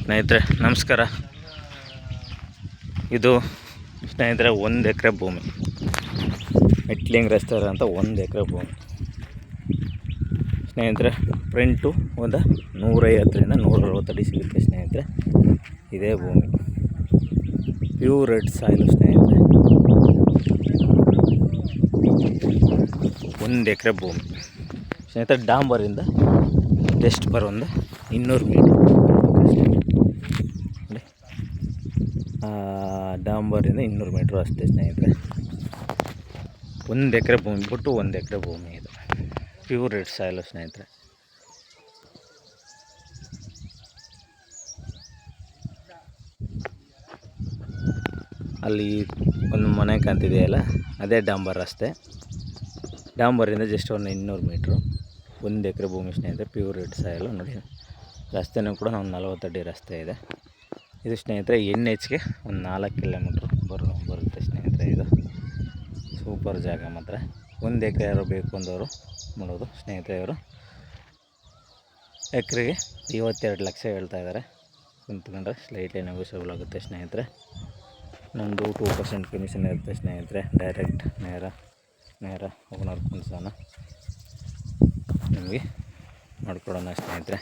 ಸ್ನೇಹಿತರೆ ನಮಸ್ಕಾರ. ಇದು ಸ್ನೇಹಿತರೆ 1 ಎಕರೆ ಭೂಮಿ, ಮೆಟ್ಲಿಂಗ್ ರಸ್ತೆ ಅಂತ 1 ಎಕರೆ ಭೂಮಿ ಸ್ನೇಹಿತರೆ. ಫ್ರಂಟು ಒಂದು 150ರಿಂದ 160 ಅಡಿ ಸಿಗುತ್ತೆ ಸ್ನೇಹಿತರೆ. ಇದೇ ಭೂಮಿ ಪ್ಯೂರ್ ರೆಡ್ ಸಾಯಿಲು ಸ್ನೇಹಿತರೆ. 1 ಎಕರೆ ಭೂಮಿ ಸ್ನೇಹಿತರೆ. ಡಾಂಬರಿಂದ ಜಸ್ಟ್ ಬರೋದು 200 ಮೀಟರ್ ನೋಡಿ. ಡಾಂಬರಿಂದ 200 ಮೀಟ್ರ್ ಅಷ್ಟೇ ಸ್ನೇಹಿತರೆ. 1 ಎಕರೆ ಭೂಮಿ ಬಿಟ್ಟು 1 ಎಕರೆ ಭೂಮಿ ಇದು ಪ್ಯೂರ್ ರೆಡ್ ಸಾಯಿಲು ಸ್ನೇಹಿತರೆ. ಅಲ್ಲಿ ಒಂದು ಮನೆ ಕಾಣ್ತಿದೆಯಲ್ಲ, ಅದೇ ಡಾಂಬರ್ ರಸ್ತೆ. ಡಾಂಬರಿಂದ ಜಸ್ಟ್ ಒಂದು 200 ಮೀಟ್ರು, 1 ಎಕರೆ ಭೂಮಿ ಸ್ನೇಹಿತರೆ. ಪ್ಯೂರ್ ರೆಡ್ ಸಾಯಿಲು ನೋಡಿ. ರಸ್ತೆನೂ ಕೂಡ ಒಂದು 40 ಅಡಿ ರಸ್ತೆ ಇದೆ ಇದು ಸ್ನೇಹಿತರೆ. NHಗೆ ಒಂದು 4 ಕಿಲೋಮೀಟ್ರ್ ಬರುತ್ತೆ ಸ್ನೇಹಿತರೆ. ಇದು ಸೂಪರ್ ಜಾಗ ಮಾತ್ರ. 1 ಎಕರೆ ಯಾರು ಬೇಕು ಅಂದವರು ಮಾಡೋದು ಸ್ನೇಹಿತರೆ. ಇವರು ಎಕರೆಗೆ 52 ಲಕ್ಷ ಹೇಳ್ತಾ ಇದ್ದಾರೆ. ಕುಂತ್ಕೊಂಡ್ರೆ ಸ್ಲೈಟ್ಲಿ ನೆಗೋಷಿಯಬಲ್ ಆಗುತ್ತೆ ಸ್ನೇಹಿತರೆ. ನಮ್ಮದು 2% ಕಮಿಷನ್ ಇರುತ್ತೆ ಸ್ನೇಹಿತರೆ. ಡೈರೆಕ್ಟ್ ನೇರ ಓನರ್ ಕುಂತ್ಸೋಣ, ನಿಮಗೆ ಮಾಡಿಕೊಡೋಣ ಸ್ನೇಹಿತರೆ.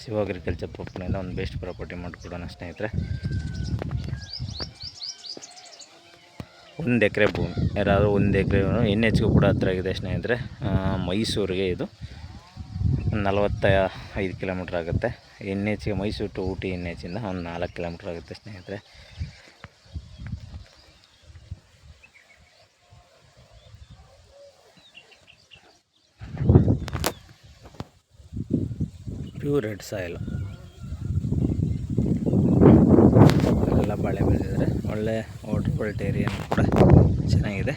ಶಿವ ಅಗ್ರಿಕಲ್ಚರ್ ಪ್ರಾಪರ್ಟಿಯಿಂದ ಒಂದು ಬೆಸ್ಟ್ ಪ್ರಾಪರ್ಟಿ ಮಾಡಿಕೊಡೋಣ ಸ್ನೇಹಿತರೆ. 1 ಎಕರೆ ಭೂಮಿ ಯಾರಾದರೂ 1 ಎಕರೆ NHಗೂ ಕೂಡ ಹತ್ರ ಆಗಿದೆ ಸ್ನೇಹಿತರೆ. ಮೈಸೂರಿಗೆ ಇದು 45 ಕಿಲೋಮೀಟ್ರ್ ಆಗುತ್ತೆ. NHಗೆ ಮೈಸೂರು ಟು ಊಟಿ NHಯಿಂದ ಒಂದು 4 ಕಿಲೋಮೀಟ್ರ್ ಆಗುತ್ತೆ ಸ್ನೇಹಿತರೆ. Pure red soil. ಎಲ್ಲ ಬಾಳೆ ಬೆಳೆದಿದ್ದಾರೆ. ಒಳ್ಳೆ ವಾಟರ್ ಕ್ವಾಲಿಟಿ ಏರಿಯಾ ಕೂಡ ಚೆನ್ನಾಗಿದೆ.